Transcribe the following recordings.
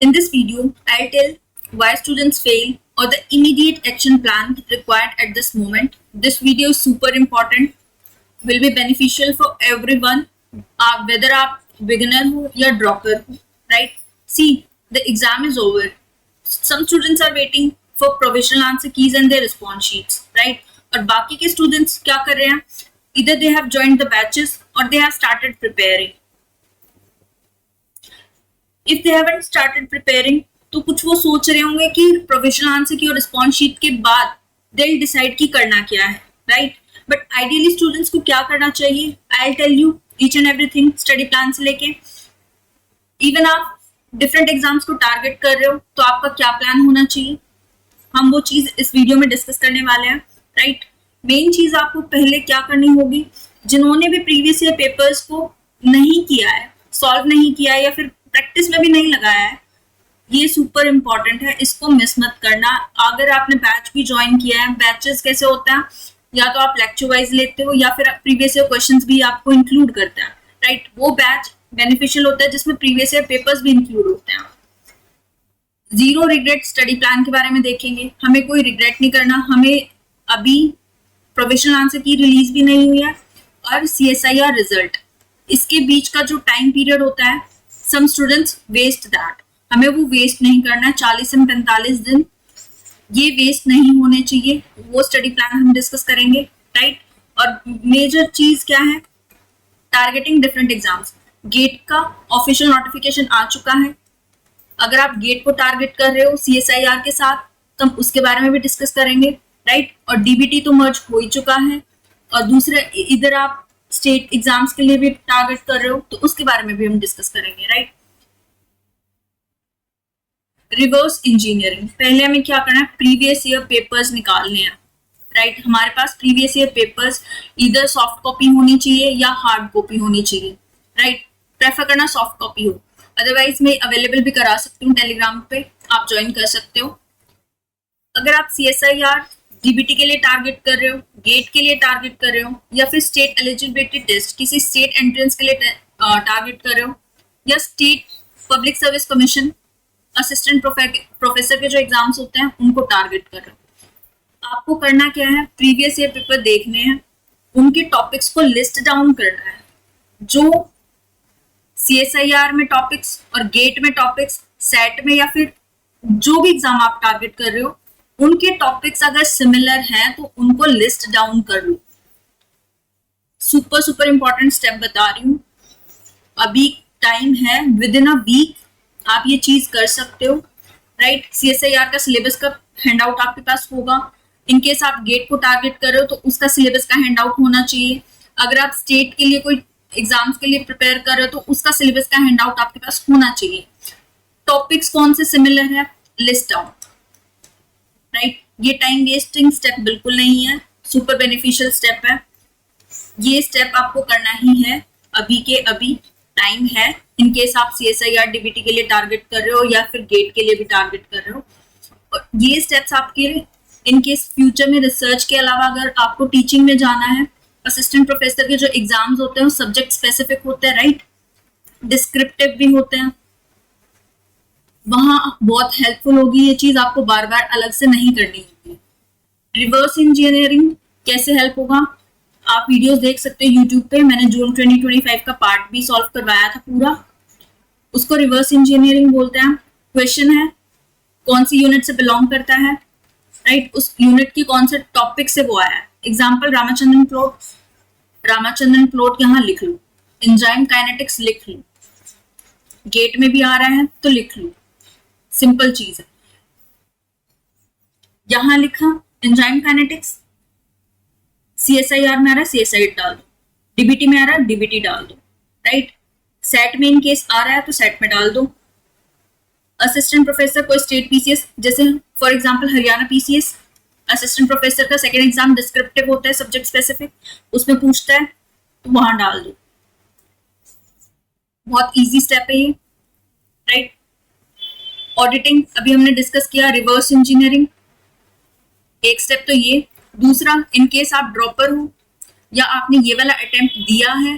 In this video, I'll tell why students fail or the immediate action plan required at this moment. This video is super important, will be beneficial for everyone, whether आप beginner हो या dropper हो, right? See, the exam is over. Some students are waiting for provisional answer keys and their response sheets, right? और बाकी के students क्या कर रहे हैं? Either they have joined the batches or they have started preparing. If they haven't started preparing, तो कुछ वो सोच रहे होंगे कि प्रोविजनल आंसर की और रिस्पॉन्स शीट के बाद they'll decide कि करना क्या है, right? बट आइडियली स्टूडेंट्स को क्या करना चाहिए? I'll tell you each and everything, study plan से लेके इवन आप डिफरेंट एग्जाम्स को टारगेट कर रहे हो तो आपका क्या प्लान होना चाहिए, हम वो चीज इस वीडियो में डिस्कस करने वाले हैं, राइट? मेन चीज आपको पहले क्या करनी होगी, जिन्होंने भी प्रीवियस ईयर पेपर्स को नहीं किया है, सॉल्व नहीं किया है या फिर प्रैक्टिस में भी नहीं लगाया है, ये सुपर इंपॉर्टेंट है, इसको मिस मत करना। अगर आपने बैच भी ज्वाइन किया है, बैचेस कैसे होता है, या तो आप लेक्चर वाइज लेते हो या फिर प्रीवियस ईयर क्वेश्चंस भी आपको इंक्लूड करता है, राइट? वो बैच बेनिफिशियल होता है जिसमें प्रीवियस ईयर पेपर्स भी इंक्लूड होते हैं। जीरो रिग्रेट स्टडी प्लान के बारे में देखेंगे, हमें कोई रिग्रेट नहीं करना, हमें अभी प्रोविजनल आंसर की रिलीज भी नहीं हुई है और CSIR रिजल्ट, इसके बीच का जो टाइम पीरियड होता है, सम स्टूडेंट्स वेस्ट दैट, हमें वो वेस्ट नहीं करना है। 40 से 45 दिन ये वेस्ट नहीं होने चाहिए, वो स्टडी प्लान हम डिस्कस करेंगे, राइट? और मेजर चीज क्या है, टारगेटिंग डिफरेंट एग्जाम्स। गेट का ऑफिशियल नोटिफिकेशन आ चुका है, अगर आप गेट को टारगेट कर रहे हो CSIR के साथ तो हम उसके बारे में भी डिस्कस करेंगे, राइट? और DBT तो मर्ज हो ही चुका है, और दूसरे इधर आप स्टेट एग्जाम्स के लिए भी टारगेट कर रहे हो तो उसके बारे में भी हम डिस्कस करेंगे, राइट? रिवर्स इंजीनियरिंग, पहले हमें क्या करना है, प्रीवियस ईयर पेपर्स निकालने हैं, राइट? हमारे पास प्रीवियस ईयर पेपर्स इधर सॉफ्ट कॉपी होनी चाहिए या हार्ड कॉपी होनी चाहिए, राइट? प्रेफर करना सॉफ्ट कॉपी हो, अदरवाइज मैं अवेलेबल भी करा सकती हूँ टेलीग्राम पे, आप ज्वाइन कर सकते हो। अगर आप CSIR DBT के लिए टारगेट कर रहे हो, गेट के लिए टारगेट कर रहे हो, या फिर स्टेट एलिजिबिलिटी टेस्ट किसी स्टेट एंट्रेंस के लिए टारगेट कर रहे हो, या state public service commission assistant professor के जो एग्जाम्स होते हैं उनको टारगेट कर रहे हो, आपको करना क्या है, प्रीवियस ईयर पेपर देखने हैं, उनके टॉपिक्स को लिस्ट डाउन करना है, जो CSIR में टॉपिक्स और गेट में टॉपिक्स, सेट में या फिर जो भी एग्जाम आप टारगेट कर रहे हो, उनके टॉपिक्स अगर सिमिलर हैं तो उनको लिस्ट डाउन कर लो। सुपर इंपॉर्टेंट स्टेप बता रही हूँ, अभी टाइम है, विद इन अ वीक आप ये चीज कर सकते हो, राइट? CSIR का सिलेबस का हैंड आउट आपके पास होगा, इनकेस आप गेट को टारगेट कर रहे हो तो उसका सिलेबस का हैंड आउट होना चाहिए, अगर आप स्टेट के लिए कोई एग्जाम्स के लिए प्रिपेयर कर रहे हो तो उसका सिलेबस का हैंड आउट आपके पास होना चाहिए। टॉपिक्स कौन से सिमिलर है, लिस्ट डाउन, राइट? ये टाइम वेस्टिंग स्टेप बिल्कुल नहीं है, सुपर बेनिफिशियल स्टेप है, ये स्टेप आपको करना ही है, अभी के अभी टाइम है, इनकेस आप CSIR DBT के लिए टारगेट कर रहे हो या फिर गेट के लिए भी टारगेट कर रहे हो। और ये स्टेप्स आपके इनकेस फ्यूचर में रिसर्च के अलावा अगर आपको टीचिंग में जाना है, असिस्टेंट प्रोफेसर के जो एग्जाम्स होते हैं वो सब्जेक्ट स्पेसिफिक होते हैं, राइट? डिस्क्रिप्टिव भी होते हैं, वहां बहुत हेल्पफुल होगी ये चीज, आपको बार बार अलग से नहीं करनी होगी। रिवर्स इंजीनियरिंग कैसे हेल्प होगा, आप वीडियोस देख सकते हो यूट्यूब पे, मैंने जून 2025 का पार्ट भी सॉल्व करवाया था पूरा, उसको रिवर्स इंजीनियरिंग बोलते हैं। क्वेश्चन है कौन सी यूनिट से बिलोंग करता है, राइट? उस यूनिट की कौन से टॉपिक से वो आया है, एग्जाम्पल रामाचंद्रन प्लॉट यहाँ लिख लो, एंजाइम काइनेटिक्स लिख लो, गेट में भी आ रहा है तो लिख लो, सिंपल चीज है। यहां लिखा एंजाइम काइनेटिक्स, CSIR में आ रहा है CSIR डाल दो, DBT में आ रहा है DBT डाल दो, राइट? सेट में इन केस आ रहा है तो सेट में डाल दो। असिस्टेंट प्रोफेसर कोई स्टेट PCS, जैसे for example Haryana PCS, assistant professor का सेकेंड एग्जाम डिस्क्रिप्टिव होता है, सब्जेक्ट स्पेसिफिक, उसमें पूछता है तो वहां डाल दो, बहुत इजी स्टेप है ये, राइट? ऑडिटिंग अभी हमने डिस्कस किया, रिवर्स इंजीनियरिंग एक स्टेप तो ये। दूसरा, इनकेस आप ड्रॉपर हो या आपने ये वाला अटेम्प्ट दिया है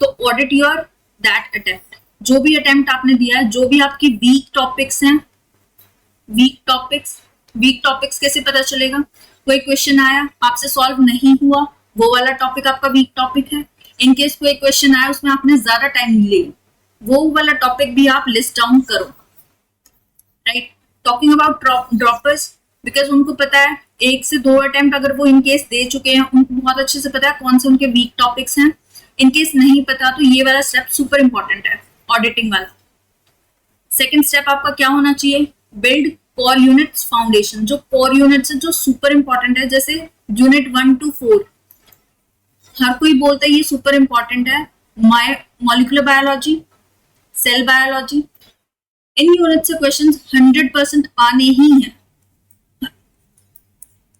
तो ऑडिट योर दैट अटेम्प्ट, जो भी अटेम्प्ट आपने दिया है, जो भी आपकी वीक टॉपिक्स हैं, वीक टॉपिक्स कैसे पता चलेगा? कोई क्वेश्चन आया आपसे सॉल्व नहीं हुआ, वो वाला टॉपिक आपका वीक टॉपिक है। इनकेस कोई क्वेश्चन आया उसमें आपने ज्यादा टाइम लिया, वो वाला टॉपिक भी आप लिस्ट डाउन करो, right. Talking about droppers, because उनको पता है 1 से 2 अटेम्प्ट अगर वो इनकेस दे चुके हैं, उनको बहुत अच्छे से पता है कौन से उनके वीक टॉपिक्स हैं। इनकेस नहीं पता तो ये वाला स्टेप सुपर इंपॉर्टेंट है, ऑडिटिंग वाला। सेकेंड स्टेप आपका क्या होना चाहिए? Build core units foundation. जो कोर यूनिट्स है जो सुपर इंपॉर्टेंट है, जैसे यूनिट 1 to 4, हर कोई बोलता है ये सुपर इंपॉर्टेंट है। मॉलिक्यूलर बायोलॉजी, सेल बायोलॉजी, इन यूनिट से क्वेश्चंस 100% आने ही हैं,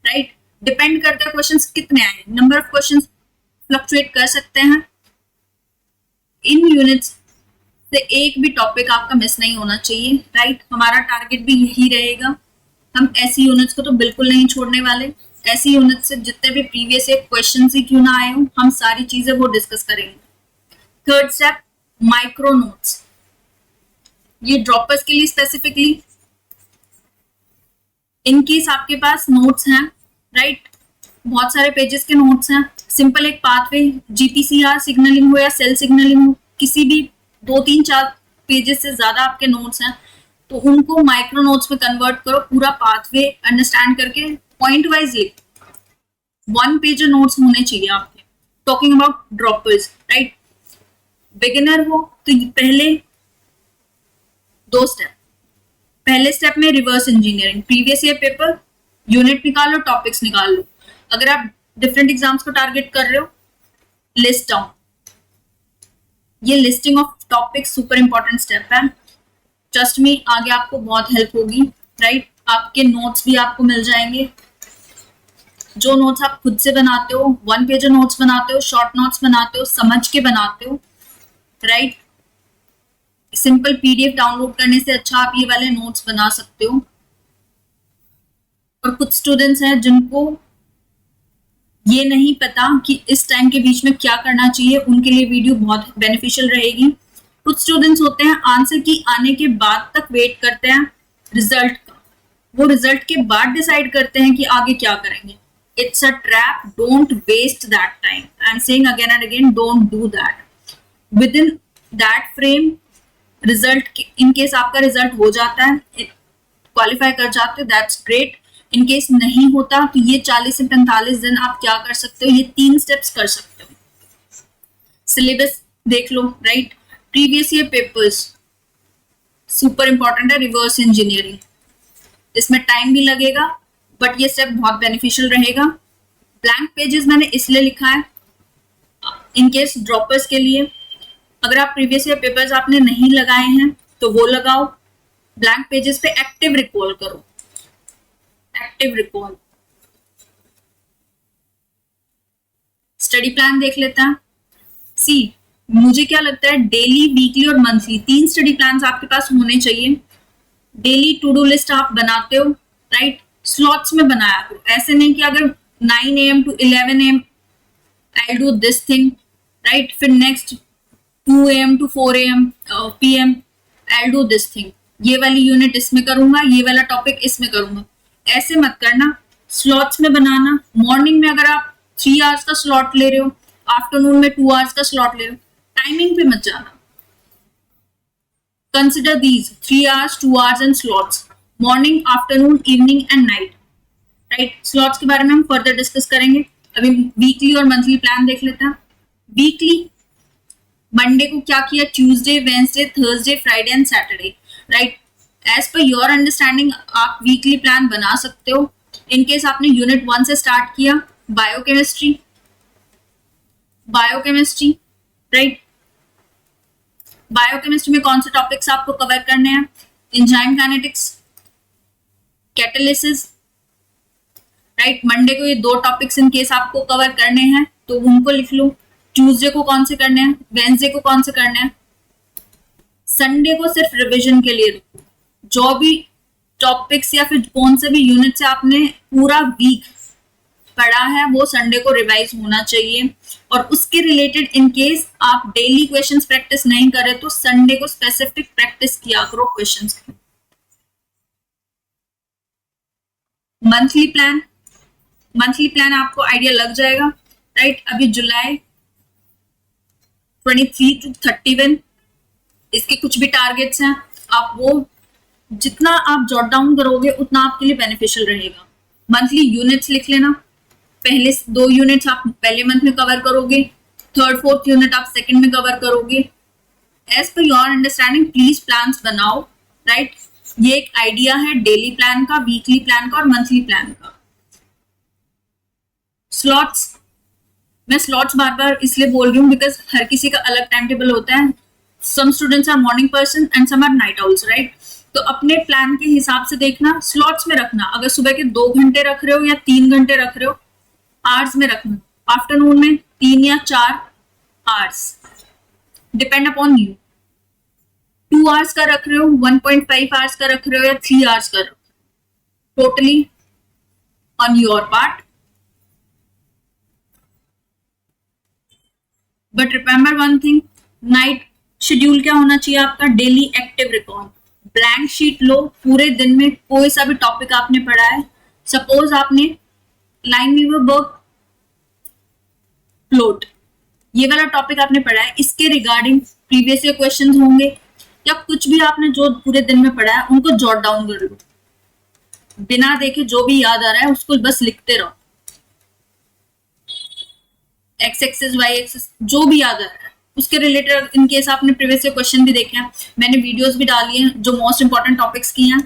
राइट। डिपेंड करता है क्वेश्चंस कितने आए, नंबर ऑफ क्वेश्चंस फ्लक्चुएट कर सकते हैं। इन यूनिट्स से एक भी टॉपिक आपका मिस नहीं होना चाहिए, राइट। हमारा टारगेट भी यही रहेगा। हम ऐसी यूनिट्स को तो बिल्कुल नहीं छोड़ने वाले। ऐसी यूनिट से जितने भी प्रीवियस ईयर क्वेश्चन ही क्यों ना आए हो, हम सारी चीजें वो डिस्कस करेंगे। Third step, micro notes. ये ड्रॉपर्स के लिए स्पेसिफिकली, इनकेस आपके पास नोट्स हैं, राइट, बहुत सारे पेजेस के नोट्स हैं, सिंपल एक पाथवे जीपीसीआर सिग्नलिंग हो या सेल सिग्नलिंग हो, किसी भी 2-3-4 पेजेस से ज्यादा आपके नोट्स हैं तो उनको माइक्रो नोट्स में कन्वर्ट करो, पूरा पाथवे अंडरस्टैंड करके पॉइंट वाइज लिख। 1 पेज नोट्स होने चाहिए आपके। Talking about droppers, right, beginner हो तो पहले 2 स्टेप। पहले स्टेप में reverse engineering, previous year paper, unit निकाल लो, टॉपिक्स निकाल लो। अगर आप डिफरेंट एग्जाम्स को टारगेट कर रहे हो, लिस्ट डाउन। ये listing of topics super important step है। ट्रस्ट मी, आगे आपको बहुत हेल्प होगी, राइट। आपके नोट्स भी आपको मिल जाएंगे। जो नोट्स आप खुद से बनाते हो, 1 पेज नोट्स बनाते हो, शॉर्ट नोट्स बनाते हो, समझ के बनाते हो, राइट। सिंपल पीडीएफ डाउनलोड करने से अच्छा आप ये वाले नोट्स बना सकते हो। और कुछ स्टूडेंट्स हैं जिनको ये नहीं पता कि इस टाइम के बीच में क्या करना चाहिए, उनके लिए वीडियो बहुत बेनिफिशियल रहेगी। कुछ स्टूडेंट्स होते हैं आंसर की आने के बाद तक वेट करते हैं रिजल्ट का, वो रिजल्ट के बाद डिसाइड करते हैं कि आगे क्या करेंगे। It's a trap, don't waste that time. I am saying again and again, don't do that. Within that frame result, in case आपका रिजल्ट हो जाता है, क्वालिफाई कर जाते हो, दैट्स ग्रेट। इन केस नहीं होता तो ये 40 से 45 दिन आप क्या कर सकते हो, ये 3 स्टेप्स कर सकते हो। सिलेबस देख लो, right. Previous year papers super important है। रिवर्स इंजीनियरिंग, इसमें टाइम भी लगेगा बट ये स्टेप बहुत बेनिफिशियल रहेगा। ब्लैंक पेजेस मैंने इसलिए लिखा है इन केस ड्रॉपर्स के लिए। अगर आप प्रीवियस ईयर पेपर्स आपने नहीं लगाए हैं तो वो लगाओ। ब्लैंक पेजेस पे एक्टिव रिकॉल करो, एक्टिव रिकॉल। स्टडी प्लान देख लेता है। सी, मुझे क्या लगता है, डेली, वीकली और मंथली 3 स्टडी प्लान्स आपके पास होने चाहिए। डेली टू डू लिस्ट आप बनाते हो, राइट, स्लॉट्स में बनाया करो। ऐसे नहीं कि अगर 9 AM to 11 AM I do this thing, right, फिर next 2 AM to 4 AM PM I do this thing, ये वाली यूनिट इसमें करूंगा, ये वाला टॉपिक इसमें करूंगा। ऐसे मत करना, स्लॉट्स में बनाना। मॉर्निंग में अगर आप 3 आवर्स का स्लॉट ले रहे हो, आफ्टरनून में 2 आवर्स का स्लॉट ले रहे हो, टाइमिंग पे मत जाना। Consider these 3 hours, 2 hours and slots, morning, afternoon, evening and night, right. Slots के बारे में हम फर्दर डिस्कस करेंगे। अभी वीकली और मंथली प्लान देख लेते हैं। वीकली, मंडे को क्या किया, Tuesday, Wednesday, Thursday, Friday and Saturday, right. As per your understanding आप वीकली प्लान बना सकते हो। इनकेस आपने यूनिट 1 से स्टार्ट किया, बायोकेमिस्ट्री, राइट। बायोकेमिस्ट्री में कौन से टॉपिक्स आपको कवर करने हैं, enzyme kinetics, catalysis, right. Monday को ये 2 टॉपिक्स इन केस आपको कवर करने हैं तो उनको लिख लो। ट्यूसडे को कौन से करने हैं, वेडनेसडे को कौन से करने हैं, संडे को सिर्फ रिवीजन के लिए रखो। जो भी टॉपिक्स या फिर कौन से भी यूनिट से आपने पूरा वीक पढ़ा है वो संडे को रिवाइज होना चाहिए, और उसके रिलेटेड इन केस आप डेली क्वेश्चंस प्रैक्टिस नहीं करे तो संडे को स्पेसिफिक प्रैक्टिस किया करो क्वेश्चंस की। मंथली प्लान आपको आइडिया लग जाएगा, राइट। अभी जुलाई 23 to 31 इसके कुछ भी टारगेट्स हैं, आप वो जितना आप जॉट डाउन करोगे उतना आपके लिए बेनिफिशियल रहेगा। मंथली यूनिट्स लिख लेना, पहले 2 यूनिट्स आप पहले मंथ में कवर करोगे, 3rd 4th यूनिट आप सेकंड में कवर करोगे। As per your understanding please plans बनाओ, राइट। ये एक आइडिया है डेली प्लान का, वीकली प्लान का और मंथली प्लान का। स्लॉट्स, मैं स्लॉट्स बार बार इसलिए बोल रही हूँ बिकॉज हर किसी का अलग टाइम टेबल होता है। Some students are morning person and some are night owls, right. तो अपने प्लान के हिसाब से देखना, स्लॉट्स में रखना। अगर सुबह के 2 घंटे रख रहे हो या 3 घंटे रख रहे हो, आवर्स में रखना। आफ्टरनून में 3 या 4 hours, depend upon you. 2 hours का रख रहे हो, 1.5 आवर्स का रख रहे हो या 3 आवर्स का रख रहे हो, totally on your part. But remember one thing, night schedule क्या होना चाहिए आपका? Daily active record. Blank sheet लो, पूरे दिन में कोई सा भी टॉपिक आपने पढ़ा है, सपोज आपने लाइनवीवर फ्लोट ये वाला टॉपिक आपने पढ़ा है, इसके रिगार्डिंग प्रीवियस ईयर क्वेश्चंस होंगे या कुछ भी आपने जो पूरे दिन में पढ़ा है उनको जॉट डाउन कर लो, बिना देखे जो भी याद आ रहा है उसको बस लिखते रहो। एक्स एक्सिस वाई एक्सिस जो भी याद आ रहा है उसके रिलेटेड इन केस आपने प्रीवियस ईयर क्वेश्चन भी देखे हैं, मैंने वीडियोस भी डाली हैं जो मोस्ट इंपॉर्टेंट टॉपिक्स की हैं,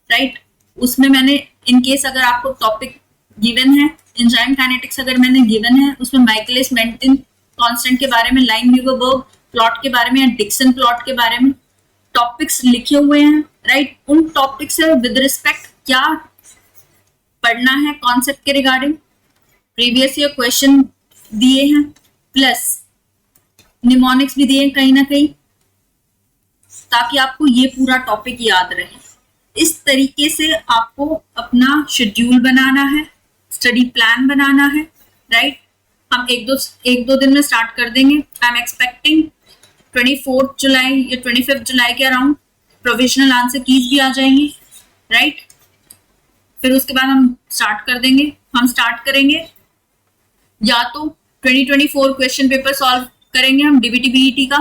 राइट। उसमें मैंने इन केस अगर आपको टॉपिक गिवन है, एंजाइम काइनेटिक्स अगर मैंने गिवन है, उसमें माइकलिस मेंटेन कांस्टेंट के बारे में, लाइनवीवर प्लॉट के बारे में या डिक्सन प्लॉट के बारे में टॉपिक्स लिखे हुए हैं, राइट। उन टॉपिक से विद रिस्पेक्ट क्या पढ़ना है कॉन्सेप्ट के रिगार्डिंग प्रीवियस ईयर क्वेश्चन दिए हैं, प्लस निमोनिक्स भी दिए कहीं ना कहीं, ताकि आपको ये पूरा टॉपिक याद रहे। इस तरीके से आपको अपना शेड्यूल बनाना है, स्टडी प्लान बनाना है, राइट। हम एक दो दिन में स्टार्ट कर देंगे। आई एम एक्सपेक्टिंग 24 जुलाई या 25 जुलाई के अराउंड प्रोविजनल आंसर कीज भी आ जाएंगी, राइट। फिर उसके बाद हम स्टार्ट कर देंगे। हम स्टार्ट करेंगे या तो 2024 क्वेश्चन पेपर सॉल्व करेंगे हम डीबीटी बीईटी का,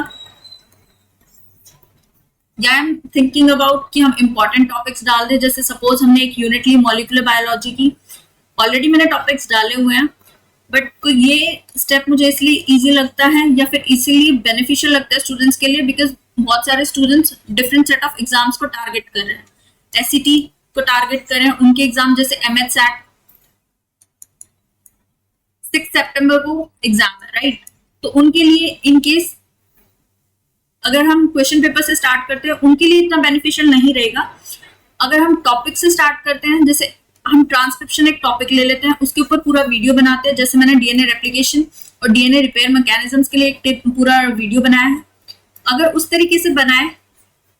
या आई एम थिंकिंग अबाउट कि हम इंपॉर्टेंट टॉपिक्स डाल दें। जैसे सपोज हमने एक यूनिट ली मॉलिक्यूलर बायोलॉजी की, ऑलरेडी मैंने टॉपिक्स डाले हुए हैं, बट ये स्टेप मुझे इसलिए इजी लगता है या फिर इसीलिए बेनिफिशियल लगता है स्टूडेंट्स के लिए, बिकॉज बहुत सारे students different set of exams को टारगेट कर रहे हैं। एसईटी को टारगेट कर रहे हैं, उनके एग्जाम जैसे एमएचएट 6 सितंबर को एग्जाम है, राइट। तो उनके लिए इन केस अगर हम क्वेश्चन पेपर से स्टार्ट करते हैं उनके लिए इतना बेनिफिशियल नहीं रहेगा। अगर हम टॉपिक से स्टार्ट करते हैं, जैसे हम ट्रांसक्रिप्शन एक टॉपिक ले लेते हैं, उसके ऊपर पूरा वीडियो बनाते हैं, जैसे मैंने डीएनए रेप्लिकेशन और डीएनए रिपेयर मैकेनिज्म्स के लिए एक पूरा वीडियो बनाया है। अगर उस तरीके से बनाए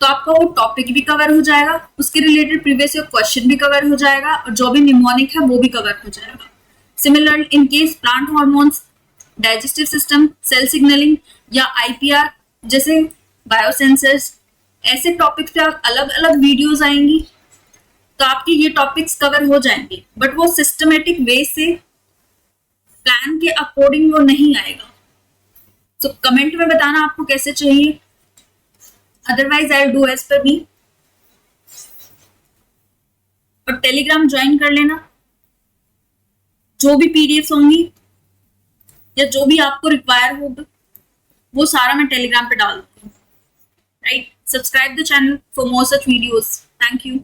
तो आपका वो टॉपिक भी कवर हो जाएगा, उसके रिलेटेड प्रीवियस ईयर क्वेश्चन भी कवर हो जाएगा और जो भी निमोनिक है वो भी कवर हो जाएगा। Similar in case plant hormones, digestive system, cell signaling या आईपीआर जैसे बायोसेंसर्स, ऐसे टॉपिक्स पे अलग अलग वीडियोस आएंगी, तो आपके ये टॉपिक्स कवर हो जाएंगे, बट वो सिस्टमेटिक वे से प्लान के अकॉर्डिंग वो नहीं आएगा। तो कमेंट में बताना आपको कैसे चाहिए, otherwise I will do as per me. और टेलीग्राम ज्वाइन कर लेना, जो भी पीडीएफ होंगी या जो भी आपको रिक्वायर होगा वो सारा मैं टेलीग्राम पे डाल दूंगी, right. Subscribe the channel for more such videos. Thank you.